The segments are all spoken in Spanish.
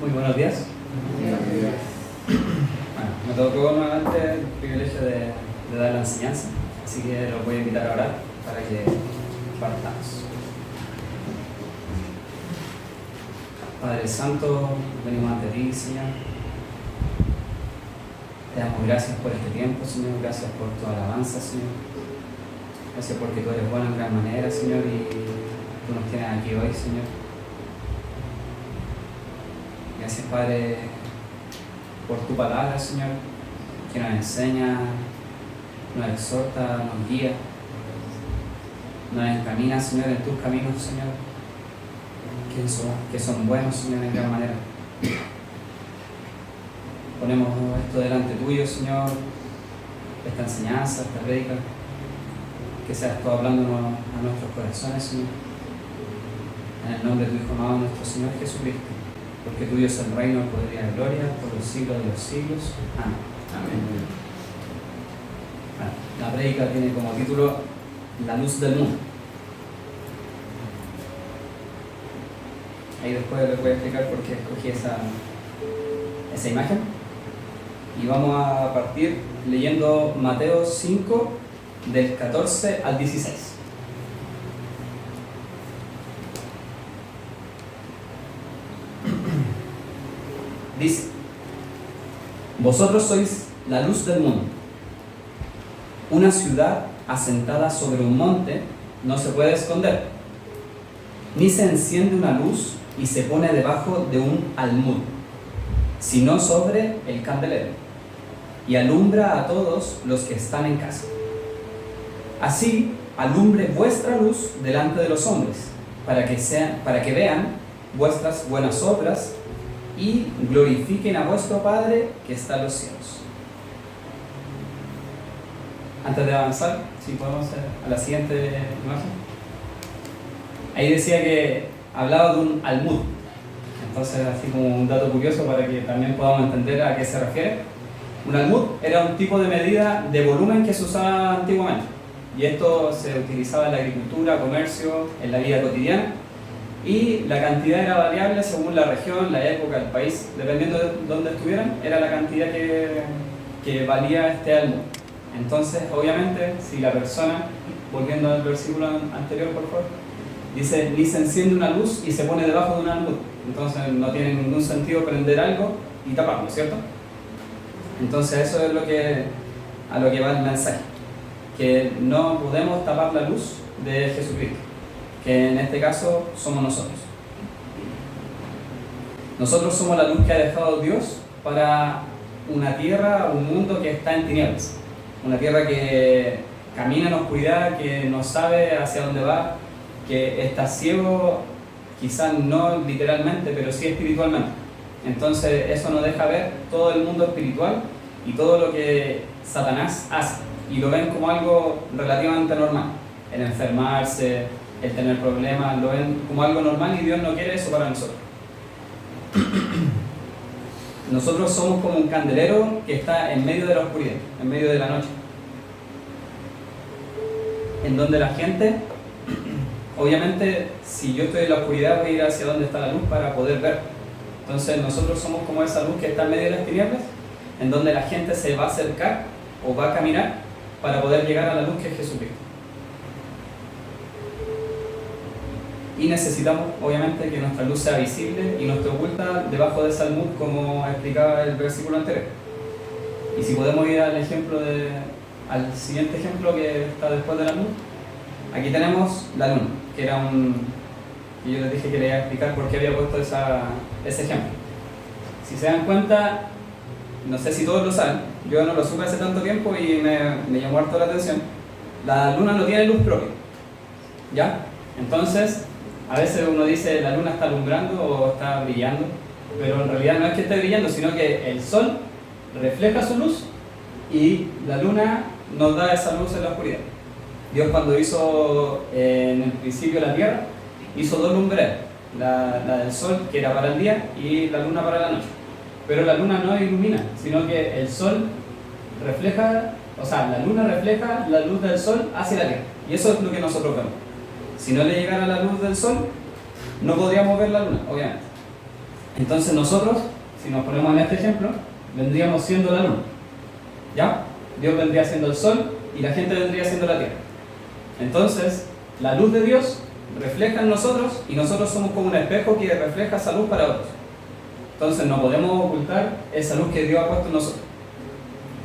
Muy buenos días. Bueno, me tocó nuevamente el privilegio de dar la enseñanza, así que los voy a invitar a orar para que partamos. Padre Santo, venimos ante ti, Señor. Te damos gracias por este tiempo, Señor. Gracias por tu alabanza, Señor. Gracias porque tú eres bueno en gran manera, Señor, y tú nos tienes aquí hoy, Señor. Gracias, Padre, por tu palabra, Señor, que nos enseña, nos exhorta, nos guía, nos encamina, Señor, en tus caminos, Señor, que son buenos, Señor, en gran manera. Ponemos esto delante tuyo, Señor, esta enseñanza, esta prédica, que seas tú hablándonos a nuestros corazones, Señor, en el nombre de tu Hijo amado, nuestro Señor Jesucristo, porque tuyo es el reino, el poder y la gloria, por los siglos de los siglos. Amén. Amén. Bueno, la prédica tiene como título La luz del mundo. Ahí después les voy a explicar por qué escogí esa imagen. Y vamos a partir leyendo Mateo 5, del 14 al 16. Dice: Vosotros sois la luz del mundo. Una ciudad asentada sobre un monte no se puede esconder, ni se enciende una luz y se pone debajo de un almud, sino sobre el candelero, y alumbra a todos los que están en casa. Así alumbre vuestra luz delante de los hombres, para que vean vuestras buenas obras y glorifiquen a vuestro Padre que está en los cielos. Antes de avanzar, si podemos ir a la siguiente imagen. Ahí decía que hablaba de un almud. Entonces, así como un dato curioso para que también podamos entender a qué se refiere. Un almud era un tipo de medida de volumen que se usaba antiguamente. Y esto se utilizaba en la agricultura, comercio, en la vida cotidiana. Y la cantidad era variable según la región, la época, el país. Dependiendo de dónde estuvieran, era la cantidad que valía este almud. Entonces, obviamente, si la persona, volviendo al versículo anterior, por favor, dice: ni se enciende una luz y se pone debajo de un almud. Entonces no tiene ningún sentido prender algo y taparlo, ¿cierto? Entonces eso es a lo que va el mensaje, que no podemos tapar la luz de Jesucristo, que en este caso somos nosotros. Nosotros somos la luz que ha dejado Dios para una tierra, un mundo que está en tinieblas, una tierra que camina en oscuridad, que no sabe hacia dónde va, que está ciego, quizás no literalmente, pero sí espiritualmente. Entonces eso nos deja ver todo el mundo espiritual y todo lo que Satanás hace, y lo ven como algo relativamente normal. El enfermarse, el tener problemas, lo ven como algo normal, y Dios no quiere eso para nosotros. Nosotros somos como un candelero que está en medio de la oscuridad, en medio de la noche, en donde la gente, obviamente, si yo estoy en la oscuridad, voy a ir hacia donde está la luz para poder ver. Entonces nosotros somos como esa luz que está en medio de las tinieblas, en donde la gente se va a acercar o va a caminar para poder llegar a la luz que es Jesucristo. Y necesitamos, obviamente, que nuestra luz sea visible y no esté oculta debajo de esa almud, como explicaba el versículo anterior. Y si podemos ir al al siguiente ejemplo que está después de la almud. Aquí tenemos la luna, que era y yo les dije que les iba a explicar por qué había puesto ese ejemplo. Si se dan cuenta, no sé si todos lo saben, yo no lo supe hace tanto tiempo y me llamó harto la atención. La luna no tiene luz propia, ¿ya? Entonces, a veces uno dice la luna está alumbrando o está brillando, pero en realidad no es que esté brillando, sino que el sol refleja su luz y la luna nos da esa luz en la oscuridad. Dios, cuando hizo en el principio la tierra, hizo dos lumbreras, la del sol, que era para el día, y la luna para la noche. Pero la luna no ilumina, sino que el sol refleja, la luna refleja la luz del sol hacia la tierra. Y eso es lo que nosotros vemos. Si no le llegara la luz del sol, no podríamos ver la luna, obviamente. Entonces nosotros, si nos ponemos en este ejemplo, vendríamos siendo la luna, ¿ya? Dios vendría siendo el sol y la gente vendría siendo la tierra. Entonces, la luz de Dios refleja en nosotros y nosotros somos como un espejo que refleja esa luz para otros. Entonces no podemos ocultar esa luz que Dios ha puesto en nosotros.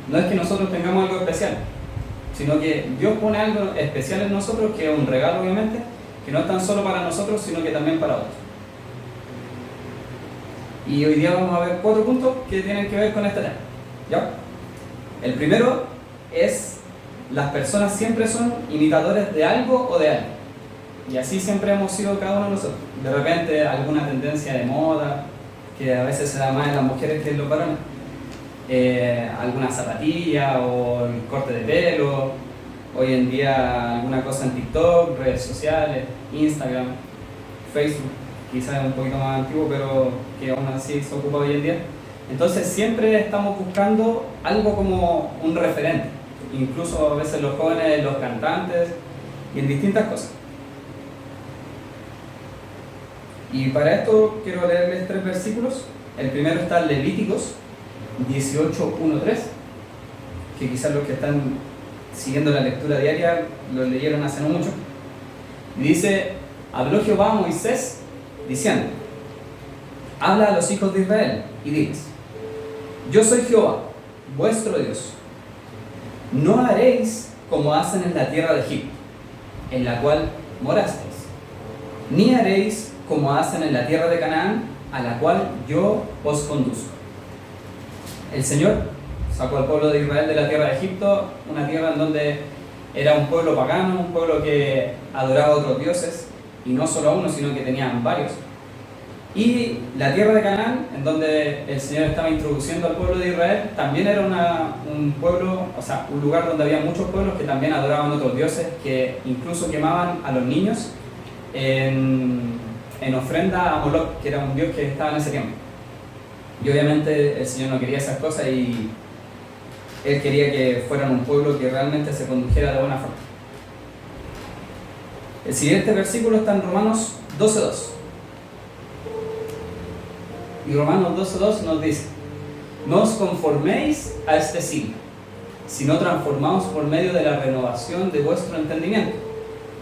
No es que nosotros tengamos algo especial, sino que Dios pone algo especial en nosotros, que es un regalo obviamente, que no es tan solo para nosotros, sino que también para otros. Y hoy día vamos a ver 4 puntos que tienen que ver con este tema, ¿ya? El primero es: las personas siempre son imitadores de algo o de alguien. Y así siempre hemos sido cada uno de nosotros. De repente alguna tendencia de moda, que a veces se da más en las mujeres que en los varones. Alguna zapatilla o el corte de pelo. Hoy en día alguna cosa en TikTok, redes sociales, Instagram, Facebook. Quizás es un poquito más antiguo, pero que aún así se ocupa hoy en día. Entonces siempre estamos buscando algo como un referente. Incluso a veces los jóvenes, los cantantes y en distintas cosas. Y para esto quiero leerles 3 versículos. El primero está en Levíticos 18:1-3, que quizás los que están siguiendo la lectura diaria lo leyeron hace no mucho. Y dice: habló Jehová a Moisés diciendo: habla a los hijos de Israel y diles: yo soy Jehová, vuestro Dios. No haréis como hacen en la tierra de Egipto, en la cual morasteis, ni haréis como hacen en la tierra de Canaán, a la cual yo os conduzco. El Señor sacó al pueblo de Israel de la tierra de Egipto, una tierra en donde era un pueblo pagano, un pueblo que adoraba a otros dioses, y no solo a uno, sino que tenían varios. Y la tierra de Canaán, en donde el Señor estaba introduciendo al pueblo de Israel, también era un pueblo, o sea, un lugar donde había muchos pueblos que también adoraban a otros dioses, que incluso quemaban a los niños en ofrenda a Moloch, que era un dios que estaba en ese tiempo. Y obviamente el Señor no quería esas cosas y Él quería que fueran un pueblo que realmente se condujera de buena forma. El siguiente versículo está en Romanos 12:2. Y Romanos 12:2 nos dice: no os conforméis a este siglo, sino transformaos por medio de la renovación de vuestro entendimiento.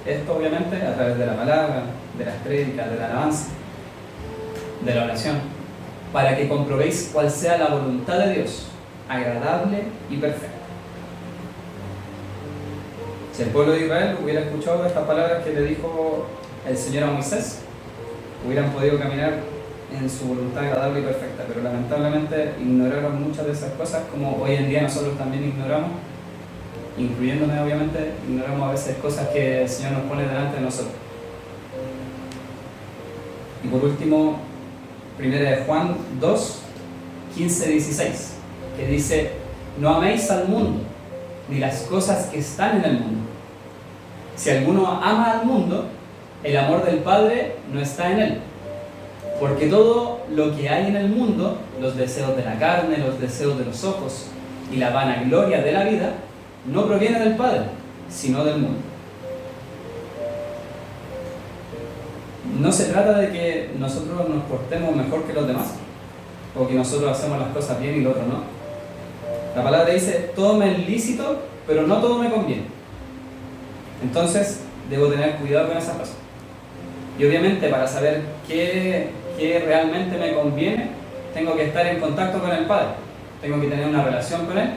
Esto obviamente a través de la palabra, de las prédicas, de la alabanza, de la oración, para que comprobéis cuál sea la voluntad de Dios, agradable y perfecta. Si el pueblo de Israel hubiera escuchado estas palabras que le dijo el Señor a Moisés, hubieran podido caminar en su voluntad agradable y perfecta, pero lamentablemente ignoraron muchas de esas cosas, como hoy en día nosotros también ignoramos, incluyéndome obviamente, ignoramos a veces cosas que el Señor nos pone delante de nosotros. Y por último, 1 de Juan 2, 15-16, que dice: no améis al mundo, ni las cosas que están en el mundo. Si alguno ama al mundo, el amor del Padre no está en él. Porque todo lo que hay en el mundo, los deseos de la carne, los deseos de los ojos y la vanagloria de la vida, no proviene del Padre, sino del mundo. No se trata de que nosotros nos portemos mejor que los demás, o que nosotros hacemos las cosas bien y lo otro no. La palabra dice: todo me es lícito, pero no todo me conviene. Entonces, debo tener cuidado con esas cosas. Y obviamente, para saber qué realmente me conviene, tengo que estar en contacto con el Padre. Tengo que tener una relación con Él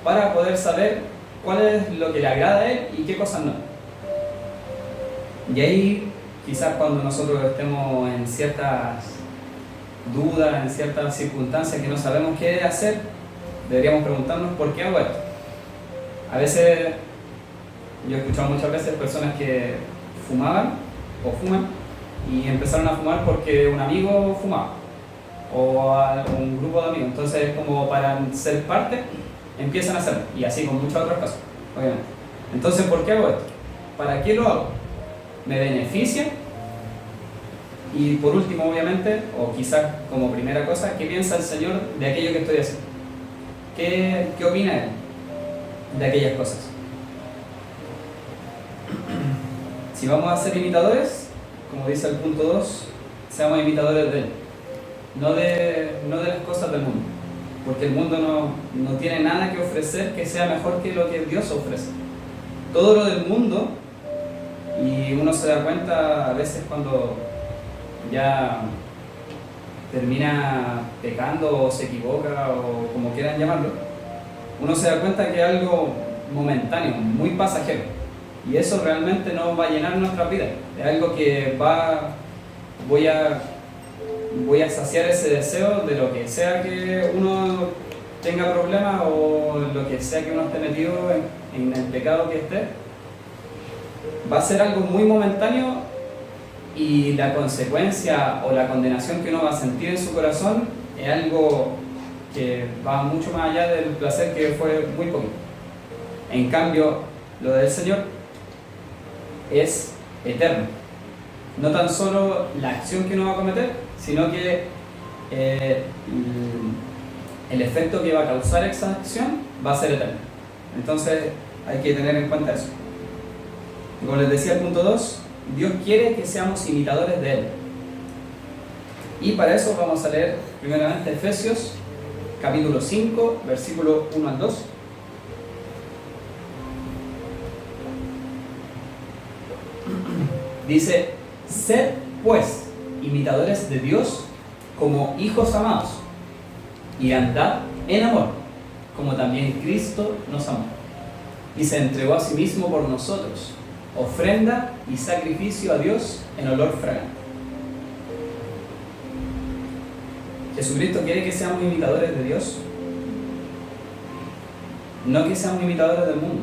para poder saber cuál es lo que le agrada a Él y qué cosas no. Y ahí, quizás cuando nosotros estemos en ciertas dudas, en ciertas circunstancias que no sabemos qué hacer, deberíamos preguntarnos: ¿por qué hago esto? A veces, yo he escuchado muchas veces personas que fumaban o fuman y empezaron a fumar porque un amigo fumaba o un grupo de amigos. Entonces, como para ser parte, empiezan a hacerlo, y así con muchas otras cosas, obviamente. Entonces, ¿por qué hago esto? ¿Para qué lo hago? ¿Me beneficia? Y por último, obviamente, o quizás como primera cosa, ¿qué piensa el Señor de aquello que estoy haciendo? ¿Qué opina Él de aquellas cosas? Si vamos a ser imitadores, como dice el punto 2, seamos imitadores de Él. no de las cosas del mundo, porque el mundo no tiene nada que ofrecer que sea mejor que lo que Dios ofrece. Todo lo del mundo, y uno se da cuenta a veces cuando ya termina pecando o se equivoca o como quieran llamarlo, uno se da cuenta que es algo momentáneo, muy pasajero, y eso realmente no va a llenar nuestra vida. Es algo que voy a saciar ese deseo de lo que sea que uno tenga problemas o lo que sea que uno esté metido en el pecado que esté. Va a ser algo muy momentáneo, y la consecuencia o la condenación que uno va a sentir en su corazón es algo que va mucho más allá del placer que fue muy poquito. En cambio, lo del Señor es eterno. No tan solo la acción que uno va a cometer, sino que el efecto que va a causar esa acción va a ser eterno. Entonces hay que tener en cuenta eso. Como les decía, el punto 2, Dios quiere que seamos imitadores de Él. Y para eso vamos a leer primeramente Efesios capítulo 5, versículo 1 al 2. Dice: sed pues imitadores de Dios como hijos amados, y andad en amor, como también Cristo nos amó, y se entregó a sí mismo por nosotros, ofrenda y sacrificio a Dios en olor fragante. Jesucristo quiere que seamos imitadores de Dios, no que seamos imitadores del mundo.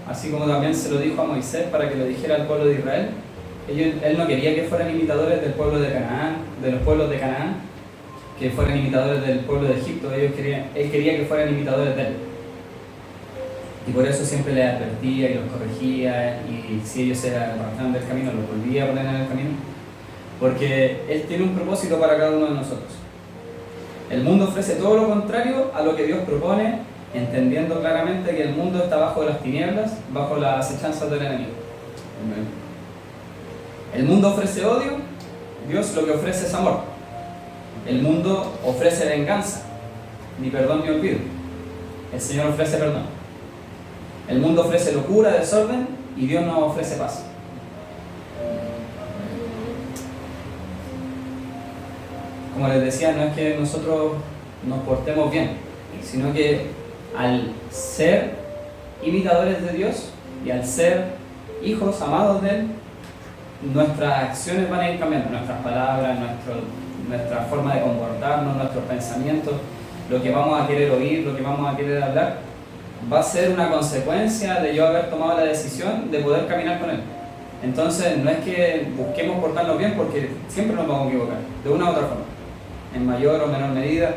Así como también se lo dijo a Moisés para que lo dijera al pueblo de Israel. Él no quería que fueran imitadores del pueblo de Canaán, de los pueblos de Canaán, que fueran imitadores del pueblo de Egipto. Él quería que fueran imitadores de Él. Y por eso siempre les advertía y los corregía, y si ellos se apartaban del camino, los volvía a poner en el camino, porque Él tiene un propósito para cada uno de nosotros. El mundo ofrece todo lo contrario a lo que Dios propone, entendiendo claramente que el mundo está bajo las tinieblas, bajo las acechanzas del enemigo. El mundo ofrece odio, Dios lo que ofrece es amor. El mundo ofrece venganza, ni perdón ni olvido. El Señor ofrece perdón. El mundo ofrece locura, desorden, y Dios nos ofrece paz. Como les decía, no es que nosotros nos portemos bien, sino que al ser imitadores de Dios y al ser hijos amados de Él, nuestras acciones van a ir cambiando, nuestras palabras, nuestra forma de comportarnos, nuestros pensamientos, lo que vamos a querer oír, lo que vamos a querer hablar, va a ser una consecuencia de yo haber tomado la decisión de poder caminar con Él. Entonces no es que busquemos portarnos bien, porque siempre nos vamos a equivocar, de una u otra forma, en mayor o menor medida,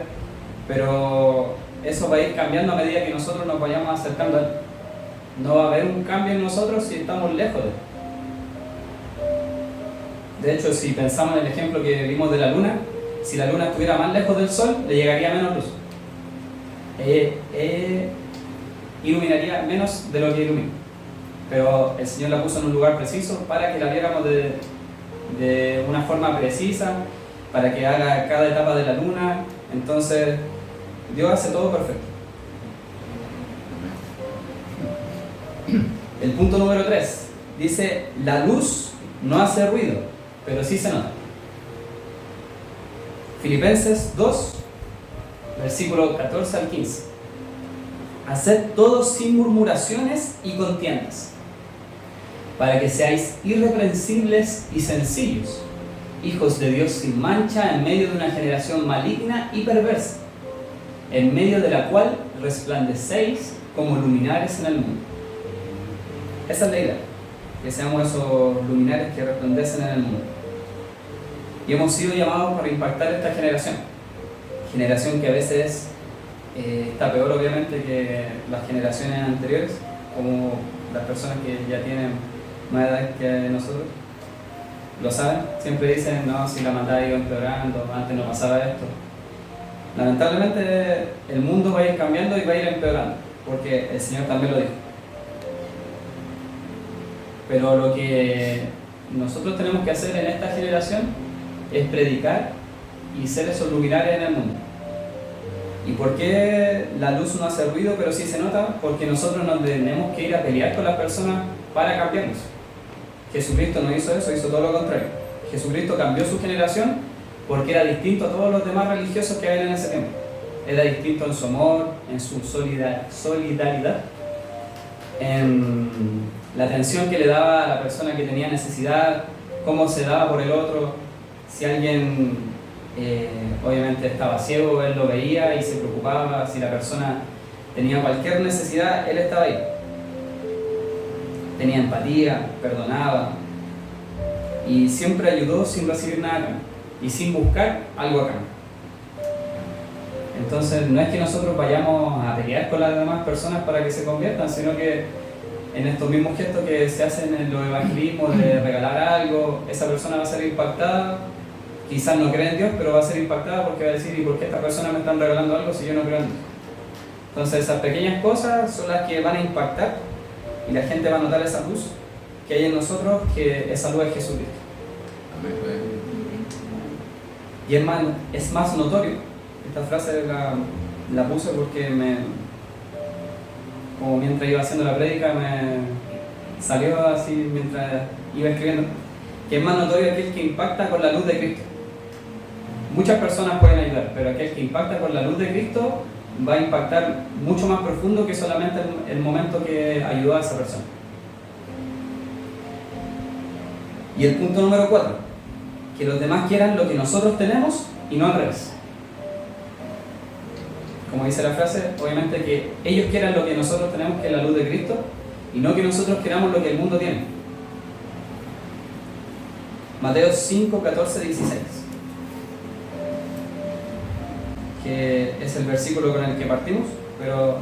pero eso va a ir cambiando a medida que nosotros nos vayamos acercando a Él. No va a haber un cambio en nosotros si estamos lejos de Él. De hecho, si pensamos en el ejemplo que vimos de la luna, si la luna estuviera más lejos del sol, le llegaría menos luz. Iluminaría menos de lo que ilumina. Pero el Señor la puso en un lugar preciso para que la viéramos de una forma precisa, para que haga cada etapa de la luna. Entonces, Dios hace todo perfecto. El punto número 3 dice: la luz no hace ruido, pero sí se nota. Filipenses 2, versículo 14 al 15. Haced todo sin murmuraciones y contiendas, para que seáis irreprensibles y sencillos, hijos de Dios sin mancha en medio de una generación maligna y perversa, en medio de la cual resplandecéis como luminares en el mundo. Esa es la idea, que seamos esos luminares que resplandecen en el mundo. Y hemos sido llamados para impactar esta generación que a veces está peor obviamente que las generaciones anteriores, como las personas que ya tienen más edad que nosotros lo saben. Siempre dicen: no, si la maldad ha ido empeorando, antes no pasaba esto. Lamentablemente el mundo va a ir cambiando y va a ir empeorando, porque el Señor también lo dijo. Pero lo que nosotros tenemos que hacer en esta generación es predicar y ser esos luminares en el mundo. ¿Y por qué la luz no hace ruido pero sí se nota? Porque nosotros no tenemos que ir a pelear con las personas para cambiarnos. Jesucristo no hizo eso, hizo todo lo contrario. Jesucristo cambió su generación porque era distinto a todos los demás religiosos que había en ese tiempo. Era distinto en su amor, en su solidaridad, en la atención que le daba a la persona que tenía necesidad, cómo se daba por el otro. Si alguien obviamente estaba ciego, él lo veía y se preocupaba. Si la persona tenía cualquier necesidad, él estaba ahí. Tenía empatía, perdonaba y siempre ayudó sin recibir nada a cambio y sin buscar algo a cambio. Entonces no es que nosotros vayamos a pelear con las demás personas para que se conviertan, sino que en estos mismos gestos que se hacen en los evangelismos de regalar algo, esa persona va a ser impactada. Quizás no cree en Dios, pero va a ser impactada porque va a decir: ¿y por qué estas personas me están regalando algo si yo no creo en Dios? Entonces esas pequeñas cosas son las que van a impactar y la gente va a notar esa luz que hay en nosotros, que esa luz es Jesucristo. Y es más notorio. Esta frase la puse porque como mientras iba haciendo la prédica me salió así mientras iba escribiendo, que es más notorio aquel que impacta con la luz de Cristo. Muchas personas pueden ayudar, pero aquel que impacta con la luz de Cristo va a impactar mucho más profundo que solamente el momento que ayudó a esa persona. Y el punto número 4, que los demás quieran lo que nosotros tenemos y no al revés. Como dice la frase, obviamente que ellos quieran lo que nosotros tenemos, que es la luz de Cristo, y no que nosotros queramos lo que el mundo tiene. Mateo 5, 14, 16, que es el versículo con el que partimos, pero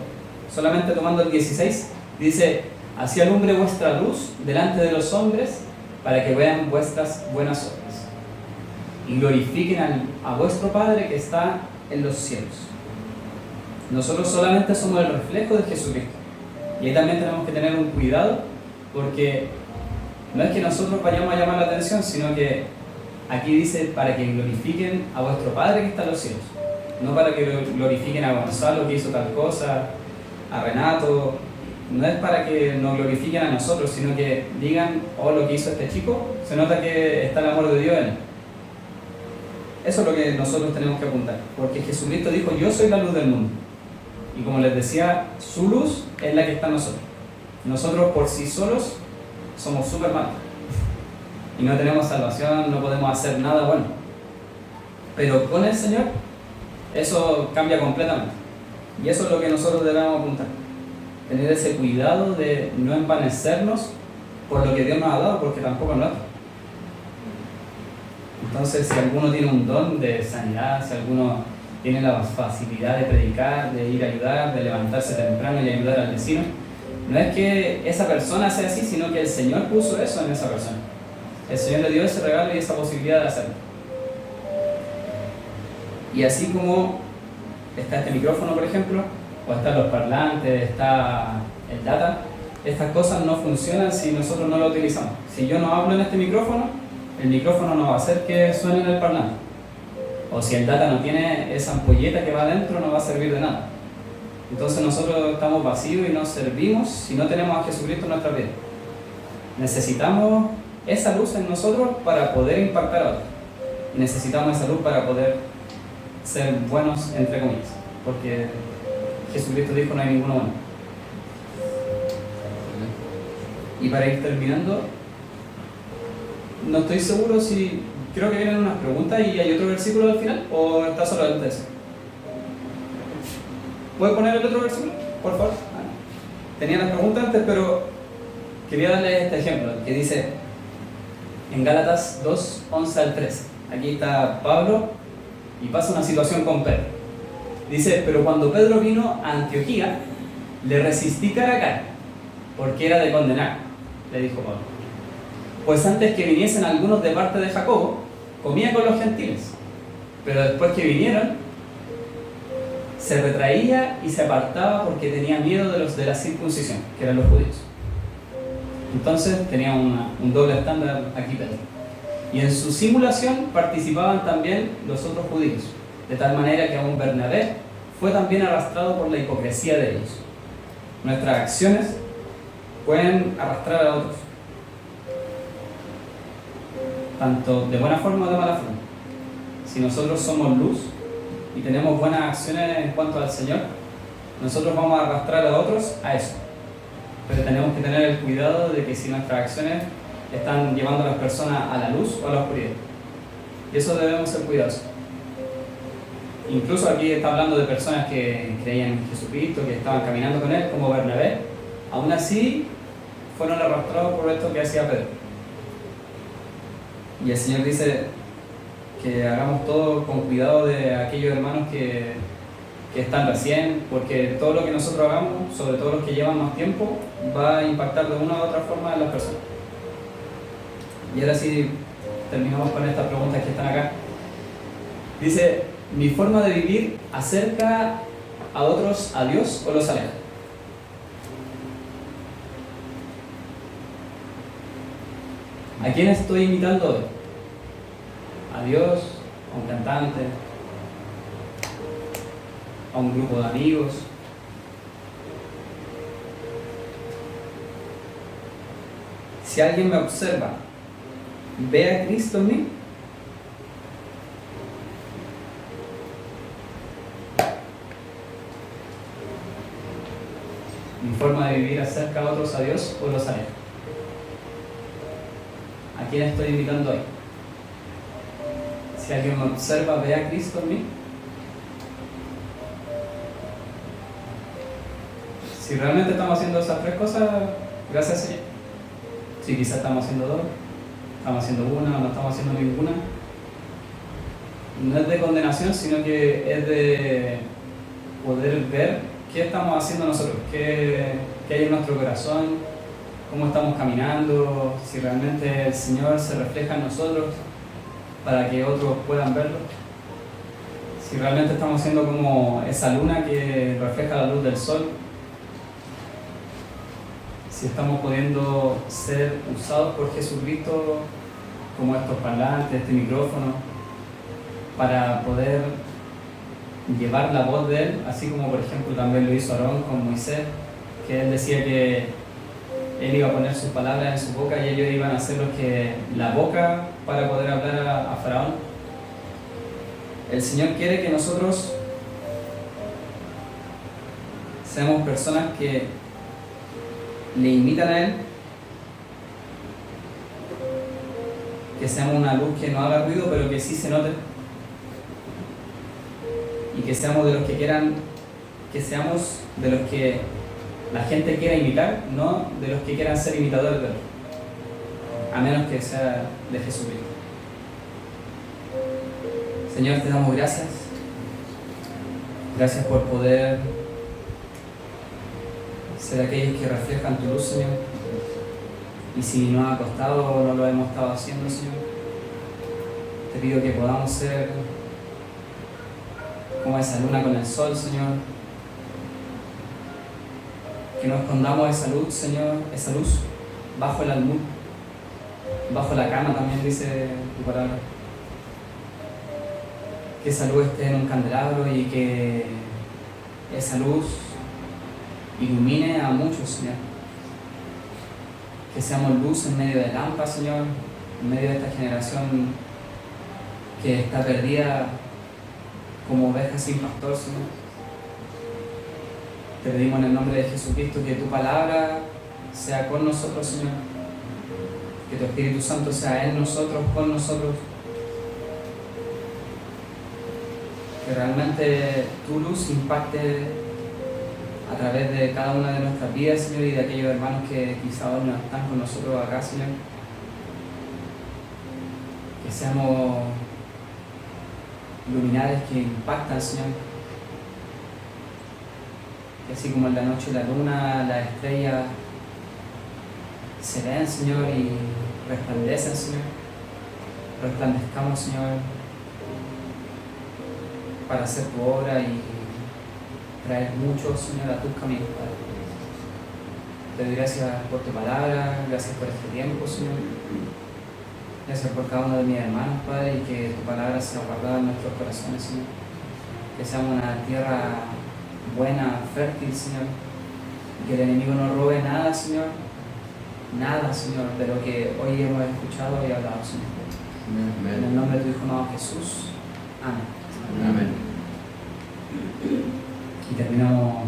solamente tomando el 16, dice: así alumbre vuestra luz delante de los hombres, para que vean vuestras buenas obras y glorifiquen a vuestro Padre que está en los cielos. Nosotros solamente somos el reflejo de Jesucristo, y ahí también tenemos que tener un cuidado, porque no es que nosotros vayamos a llamar la atención, sino que aquí dice: para que glorifiquen a vuestro Padre que está en los cielos. No para que glorifiquen a Gonzalo que hizo tal cosa, a Renato. No es para que nos glorifiquen a nosotros, sino que digan: oh, lo que hizo este chico, se nota que está el amor de Dios en él. Eso es lo que nosotros tenemos que apuntar, porque Jesucristo dijo: yo soy la luz del mundo. Y como les decía, su luz es la que está en nosotros. Nosotros por sí solos somos súper malos y no tenemos salvación, no podemos hacer nada bueno. Pero con el Señor eso cambia completamente, y eso es lo que nosotros debemos apuntar. Tener ese cuidado de no envanecernos por lo que Dios nos ha dado, porque tampoco es nuestro. Entonces, si alguno tiene un don de sanidad, si alguno tiene la facilidad de predicar, de ir a ayudar, de levantarse temprano y ayudar al vecino, no es que esa persona sea así, sino que el Señor puso eso en esa persona. El Señor le dio ese regalo y esa posibilidad de hacerlo. Y así como está este micrófono, por ejemplo, o están los parlantes, está el data, estas cosas no funcionan si nosotros no lo utilizamos. Si yo no hablo en este micrófono, el micrófono no va a hacer que suene en el parlante. O si el data no tiene esa ampolleta que va adentro, no va a servir de nada. Entonces nosotros estamos vacíos y no servimos si no tenemos a Jesucristo en nuestra vida. Necesitamos esa luz en nosotros para poder impactar a otros. Y necesitamos esa luz para poder ser buenos, entre comillas. Porque Jesucristo dijo: no hay ninguno bueno. Y para ir terminando, no estoy seguro si... Creo que vienen unas preguntas y hay otro versículo al final, o está solamente ese. ¿Puedes poner el otro versículo, por favor? Tenía las preguntas antes, pero quería darles este ejemplo, que dice en Gálatas 2, 11 al 13. Aquí está Pablo y pasa una situación con Pedro. Dice: pero cuando Pedro vino a Antioquía, le resistí cara a cara, porque era de condenar, le dijo Pablo. Pues antes que viniesen algunos de parte de Jacobo, comía con los gentiles, pero después que vinieron, se retraía y se apartaba porque tenía miedo de los de la circuncisión, que eran los judíos. Entonces tenía un doble estándar aquí Pedro. Y en su simulación participaban también los otros judíos, de tal manera que aún Bernabé fue también arrastrado por la hipocresía de ellos. Nuestras acciones pueden arrastrar a otros, tanto de buena forma o de mala forma. Si nosotros somos luz y tenemos buenas acciones en cuanto al Señor, nosotros vamos a arrastrar a otros a eso. Pero tenemos que tener el cuidado de que si nuestras acciones están llevando a las personas a la luz o a la oscuridad. Y eso debemos ser cuidadosos. Incluso aquí está hablando de personas que creían en Jesucristo, que estaban caminando con Él, como Bernabé. Aún así, fueron arrastrados por esto que hacía Pedro. Y el Señor dice que hagamos todo con cuidado de aquellos hermanos que están recién, porque todo lo que nosotros hagamos, sobre todo los que llevan más tiempo, va a impactar de una u otra forma en las personas. Y ahora sí, terminamos con estas preguntas que están acá. Dice, ¿mi forma de vivir acerca a otros a Dios o los aleja? ¿A quién estoy imitando hoy? ¿A Dios? ¿A un cantante? ¿A un grupo de amigos? Si alguien me observa, ¿ve a Cristo en mí? ¿Mi forma de vivir acerca a otros a Dios o los aleja? ¿A quién estoy imitando hoy? Si alguien me observa, ¿ve a Cristo en mí? Si realmente estamos haciendo esas tres cosas, gracias Señor. Si quizás estamos haciendo dos, estamos haciendo una o no estamos haciendo ninguna, no es de condenación, sino que es de poder ver qué estamos haciendo nosotros, qué hay en nuestro corazón, cómo estamos caminando, si realmente el Señor se refleja en nosotros para que otros puedan verlo. Si realmente estamos siendo como esa luna que refleja la luz del sol, si estamos pudiendo ser usados por Jesucristo como estos parlantes, este micrófono, para poder llevar la voz de Él, así como por ejemplo también lo hizo Aarón con Moisés, que él decía que él iba a poner sus palabras en su boca y ellos iban a ser los que la boca para poder hablar a Faraón. El Señor quiere que nosotros seamos personas que le imitan a Él, que seamos una luz que no haga ruido pero que sí se note, y que seamos de los que quieran, que seamos de los que la gente quiera imitar, no de los que quieran ser imitadores de Él, a menos que sea de Jesucristo. Señor, te damos gracias. Gracias por poder ser aquellos que reflejan tu luz, Señor. Y si nos ha costado o no lo hemos estado haciendo, Señor, te pido que podamos ser como esa luna con el sol, Señor. Que no escondamos esa luz, Señor, esa luz bajo el almud, bajo la cama también dice tu palabra. Que esa luz esté en un candelabro y que esa luz ilumine a muchos, Señor. Que seamos luz en medio de lámparas, Señor, en medio de esta generación que está perdida como ovejas sin pastor, Señor. Te pedimos en el nombre de Jesucristo que tu palabra sea con nosotros, Señor. Que tu Espíritu Santo sea en nosotros, con nosotros. Que realmente tu luz impacte a través de cada una de nuestras vidas, Señor, y de aquellos hermanos que quizá hoy no están con nosotros acá, Señor. Que seamos luminares que impactan, Señor. Que así como en la noche la luna, las estrellas se ven, Señor, y resplandecen, Señor. Resplandezcamos, Señor, para hacer tu obra y traer muchos, Señor, a tus caminos, Padre. Te doy gracias por tu palabra, gracias por este tiempo, Señor. Gracias por cada uno de mis hermanos, Padre, y que tu palabra sea guardada en nuestros corazones, Señor. Que seamos una tierra buena, fértil, Señor. Y que el enemigo no robe nada, Señor. Nada, Señor, de lo que hoy hemos escuchado y hablado, Señor. Amén. En el nombre de tu Hijo amado Jesús. Amén. Amén. Y terminamos